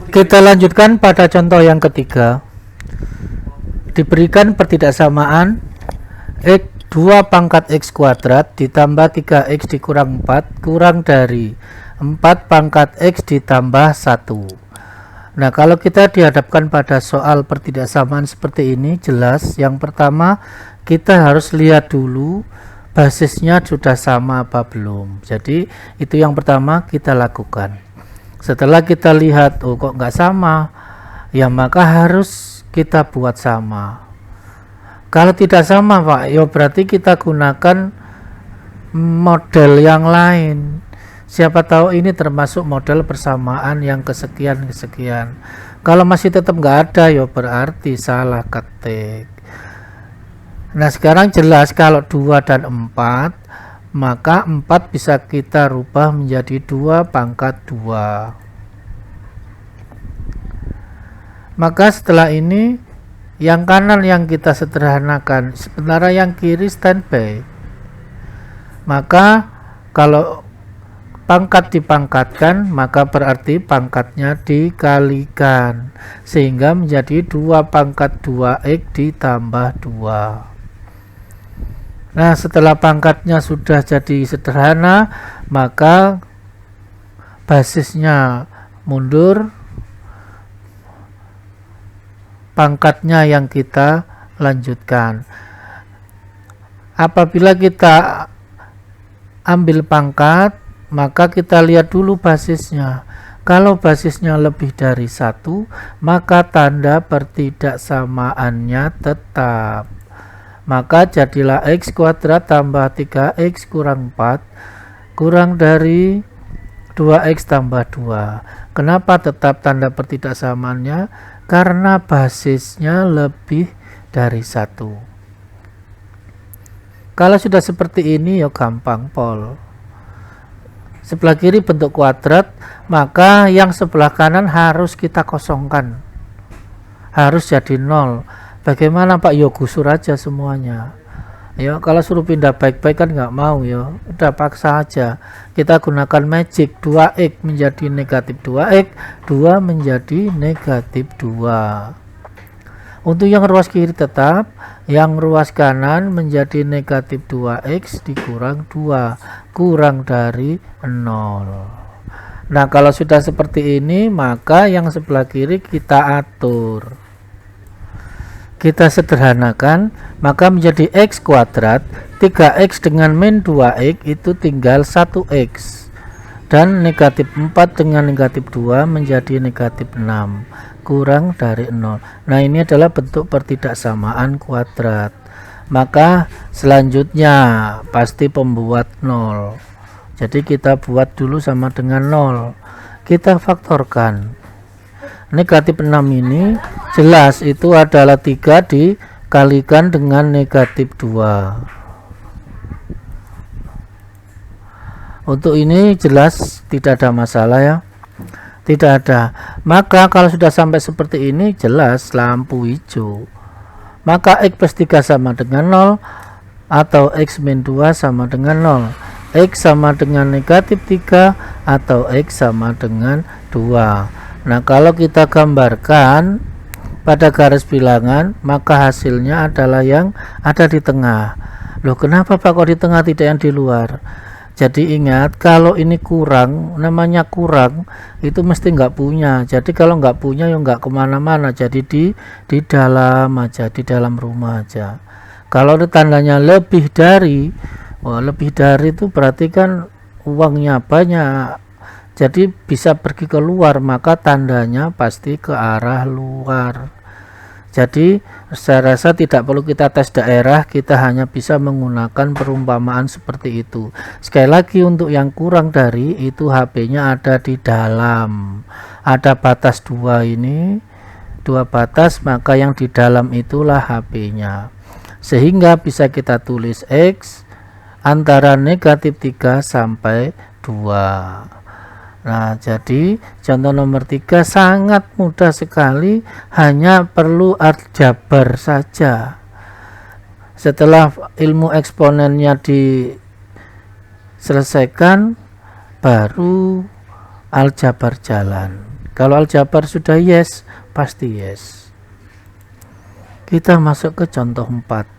Kita lanjutkan pada contoh yang ketiga. Diberikan pertidaksamaan X 2 pangkat X kuadrat ditambah 3X dikurang 4 kurang dari 4 pangkat X ditambah 1. Nah, kalau kita dihadapkan pada soal pertidaksamaan seperti ini, jelas yang pertama kita harus lihat dulu basisnya sudah sama apa belum. Jadi itu yang pertama kita lakukan. Setelah kita lihat, oh kok nggak sama, ya maka harus kita buat sama. Kalau tidak sama Pak, ya berarti kita gunakan model yang lain. Siapa tahu ini termasuk model persamaan yang kesekian. Kalau masih tetap nggak ada, ya berarti salah ketik. Nah, sekarang jelas kalau 2 dan 4, maka 4 bisa kita rubah menjadi 2 pangkat 2. Maka setelah ini yang kanan yang kita sederhanakan, sementara yang kiri standby. Maka kalau pangkat dipangkatkan, maka berarti pangkatnya dikalikan, sehingga menjadi 2 pangkat 2X ditambah 2. Nah, setelah pangkatnya sudah jadi sederhana, maka basisnya mundur, pangkatnya yang kita lanjutkan. Apabila kita ambil pangkat, maka kita lihat dulu basisnya. Kalau basisnya lebih dari 1, maka tanda pertidaksamaannya tetap. Maka jadilah X kuadrat tambah 3X kurang 4 kurang dari 2X tambah 2. Kenapa tetap tanda pertidaksamaannya? Karena basisnya lebih dari 1. Kalau sudah seperti ini ya gampang pol. Sebelah kiri bentuk kuadrat, maka yang sebelah kanan harus kita kosongkan, harus jadi 0. Bagaimana Pak? Yo gusur aja semuanya. Ya, kalau suruh pindah baik-baik kan nggak mau ya. Udah paksa aja. Kita gunakan magic, 2X menjadi negatif 2X, 2 menjadi negatif 2. Untuk yang ruas kiri tetap, yang ruas kanan menjadi negatif 2X dikurang 2, kurang dari 0. Nah, kalau sudah seperti ini, maka yang sebelah kiri kita atur. Kita sederhanakan, maka menjadi X kuadrat 3X dengan min 2X itu tinggal 1X, dan negatif 4 dengan negatif 2 menjadi negatif 6 kurang dari 0. Nah, ini adalah bentuk pertidaksamaan kuadrat. Maka selanjutnya pasti pembuat 0. Jadi kita buat dulu sama dengan 0, kita faktorkan. Negatif 6 ini jelas itu adalah 3 dikalikan dengan negatif 2. Untuk ini jelas tidak ada masalah ya, tidak ada. Maka kalau sudah sampai seperti ini jelas lampu hijau. Maka X plus 3 sama dengan 0 atau X min 2 sama dengan 0, X sama dengan negatif 3 atau X sama dengan 2. Nah, kalau kita gambarkan pada garis bilangan, maka hasilnya adalah yang ada di tengah. Loh, kenapa Pak kok di tengah tidak yang di luar? Jadi ingat, kalau ini kurang, namanya kurang, itu mesti nggak punya. Jadi kalau nggak punya ya nggak kemana-mana, jadi di dalam aja, di dalam rumah aja. Kalau tandanya lebih dari, wah, lebih dari itu berarti kan uangnya banyak, jadi bisa pergi keluar, maka tandanya pasti ke arah luar. Jadi saya rasa tidak perlu kita tes daerah, kita hanya bisa menggunakan perumpamaan seperti itu. Sekali lagi, untuk yang kurang dari itu HP-nya ada di dalam, ada batas 2 ini, 2 batas, maka yang di dalam itulah HP-nya, sehingga bisa kita tulis X antara negatif 3 sampai 2. Nah, jadi contoh nomor 3 sangat mudah sekali, hanya perlu aljabar saja. Setelah ilmu eksponennya diselesaikan, baru aljabar jalan. Kalau aljabar sudah yes, pasti yes. Kita masuk ke contoh 4.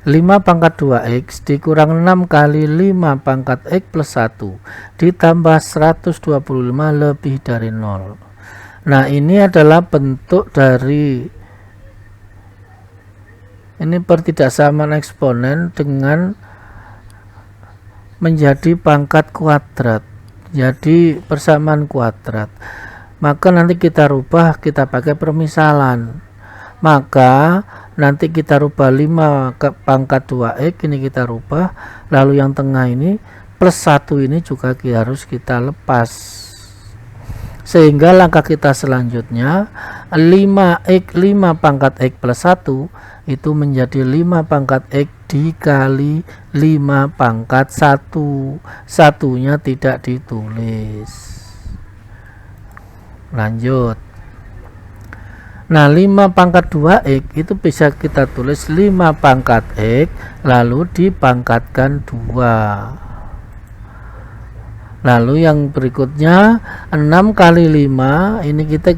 5 pangkat 2x dikurang 6 kali 5 pangkat x plus 1 ditambah 125 lebih dari 0. Nah, ini adalah bentuk dari ini pertidaksamaan eksponen dengan menjadi pangkat kuadrat, jadi persamaan kuadrat. Maka nanti kita rubah, kita pakai permisalan. Maka nanti kita rubah 5 ke pangkat 2x, ini kita rubah, lalu yang tengah ini plus 1 ini juga harus kita lepas, sehingga langkah kita selanjutnya 5 pangkat x plus 1 itu menjadi 5 pangkat x dikali 5 pangkat 1, satunya tidak ditulis. Lanjut. Nah, 5 pangkat 2x itu bisa kita tulis 5 pangkat x lalu dipangkatkan 2. Lalu yang berikutnya 6 kali 5 ini kita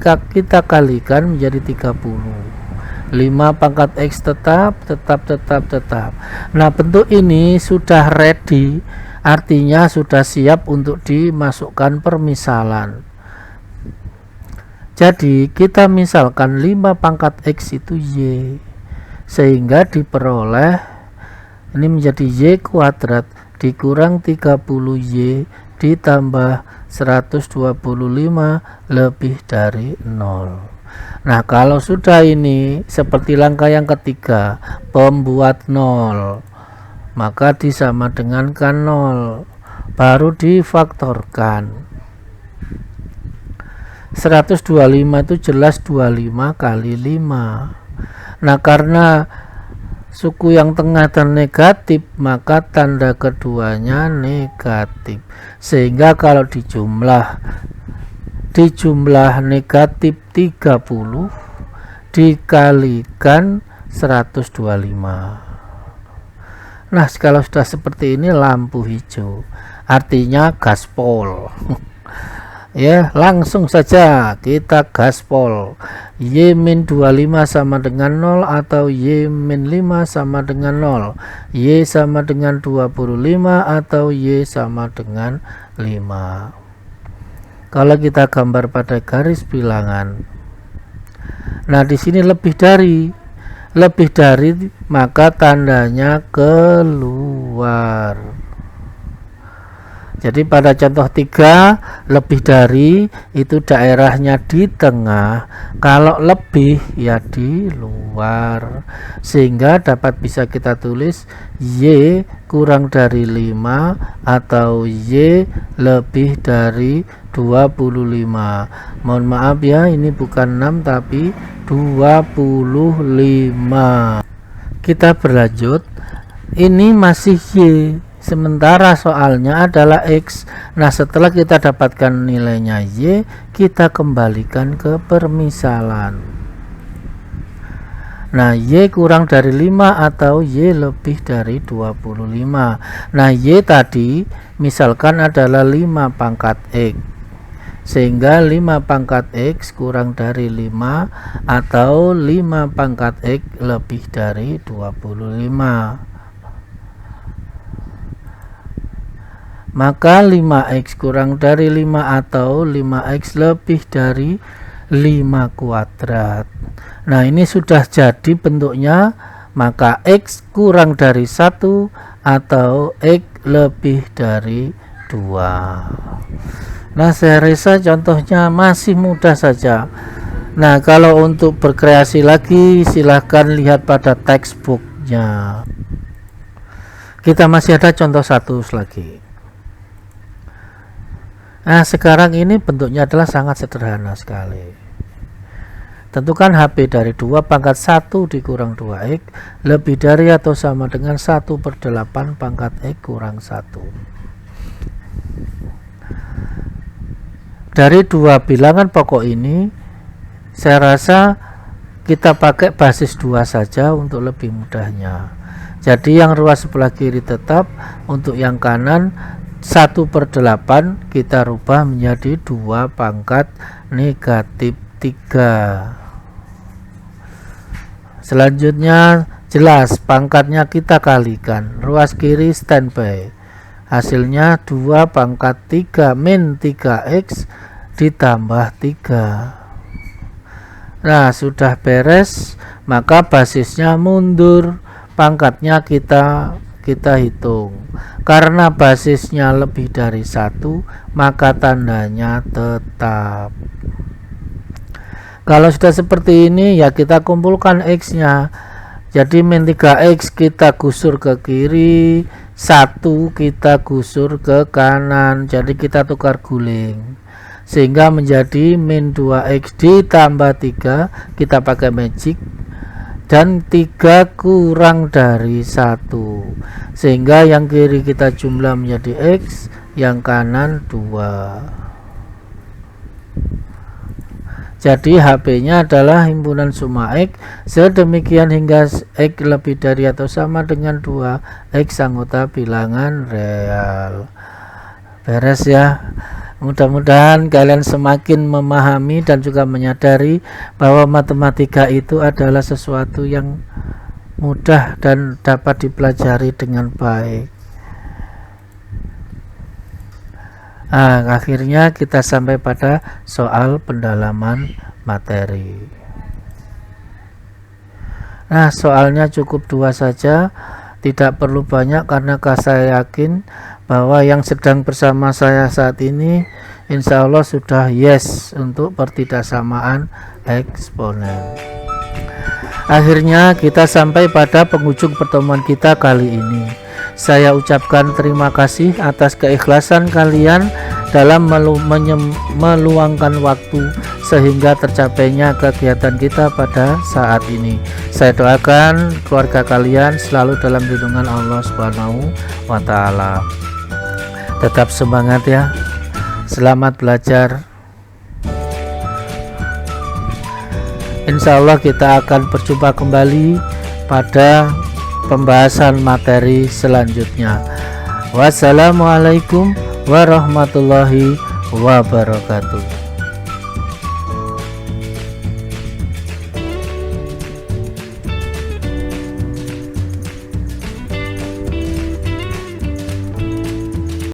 kalikan menjadi 30. 5 pangkat x tetap. Nah, bentuk ini sudah ready, artinya sudah siap untuk dimasukkan permisalan. Jadi kita misalkan 5 pangkat x itu y, sehingga diperoleh ini menjadi y kuadrat dikurang 30y ditambah 125 lebih dari 0. Nah, kalau sudah ini seperti langkah yang ketiga, pembuat 0, maka disama dengankan 0, baru difaktorkan. 125 itu jelas 25 kali 5. Nah, karena suku yang tengah dan negatif, maka tanda keduanya negatif, sehingga kalau dijumlah negatif 30 dikalikan 125. Nah, kalau sudah seperti ini lampu hijau, artinya gaspol. Ya, langsung saja kita gaspol. Y-25 sama dengan 0 atau Y-5 sama dengan 0, Y sama dengan 25 atau Y sama dengan 5. Kalau kita gambar pada garis bilangan, nah di sini lebih dari maka tandanya keluar. Jadi pada contoh 3, lebih dari itu daerahnya di tengah, kalau lebih ya di luar, sehingga dapat bisa kita tulis Y kurang dari 5 atau Y lebih dari 25. Mohon maaf ya, ini bukan 6 tapi 25. Kita berlanjut, ini masih Y, sementara soalnya adalah X. Nah, setelah kita dapatkan nilainya Y, kita kembalikan ke permisalan. Nah, Y kurang dari 5 atau Y lebih dari 25. Nah, Y tadi misalkan adalah 5 pangkat X, sehingga 5 pangkat X kurang dari 5 atau 5 pangkat X lebih dari 25. Maka 5x kurang dari 5 atau 5x lebih dari 5 kuadrat. Nah, ini sudah jadi bentuknya, maka x kurang dari 1 atau x lebih dari 2. Nah, saya rasa contohnya masih mudah saja. Nah, kalau untuk berkreasi lagi silahkan lihat pada textbooknya. Kita masih ada contoh 1 lagi. Nah, sekarang ini bentuknya adalah sangat sederhana sekali. Tentukan HP dari 2 pangkat 1 dikurang 2x lebih dari atau sama dengan 1/8 pangkat x kurang 1. Dari dua bilangan pokok ini, saya rasa kita pakai basis 2 saja untuk lebih mudahnya. Jadi yang ruas sebelah kiri tetap, untuk yang kanan 1/8 kita rubah menjadi 2 pangkat negatif 3. Selanjutnya jelas pangkatnya kita kalikan, ruas kiri standby, hasilnya 2 pangkat 3 min 3x ditambah 3. Nah, sudah beres, maka basisnya mundur, pangkatnya kita hitung. Karena basisnya lebih dari 1, maka tandanya tetap. Kalau sudah seperti ini ya kita kumpulkan x-nya. Jadi min 3x kita gusur ke kiri, 1 kita gusur ke kanan, jadi kita tukar guling sehingga menjadi min 2x ditambah 3, kita pakai magic, dan 3 kurang dari 1 sehingga yang kiri kita jumlah menjadi x, yang kanan 2. Jadi HP-nya adalah himpunan summa X sedemikian hingga X lebih dari atau sama dengan 2X anggota bilangan real. Beres ya. Mudah-mudahan kalian semakin memahami dan juga menyadari bahwa matematika itu adalah sesuatu yang mudah dan dapat dipelajari dengan baik. Akhirnya kita sampai pada soal pendalaman materi. Nah, soalnya cukup 2 saja, tidak perlu banyak karena saya yakin bahwa yang sedang bersama saya saat ini insya Allah sudah yes untuk pertidaksamaan eksponen. Akhirnya kita sampai pada penghujung pertemuan kita kali ini. Saya ucapkan terima kasih atas keikhlasan kalian dalam meluangkan waktu sehingga tercapainya kegiatan kita pada saat ini. Saya doakan keluarga kalian selalu dalam lindungan Allah Subhanahu wa Ta'ala. Tetap semangat ya. Selamat belajar. Insya Allah kita akan berjumpa kembali pada pembahasan materi selanjutnya. Wassalamualaikum warahmatullahi wabarakatuh.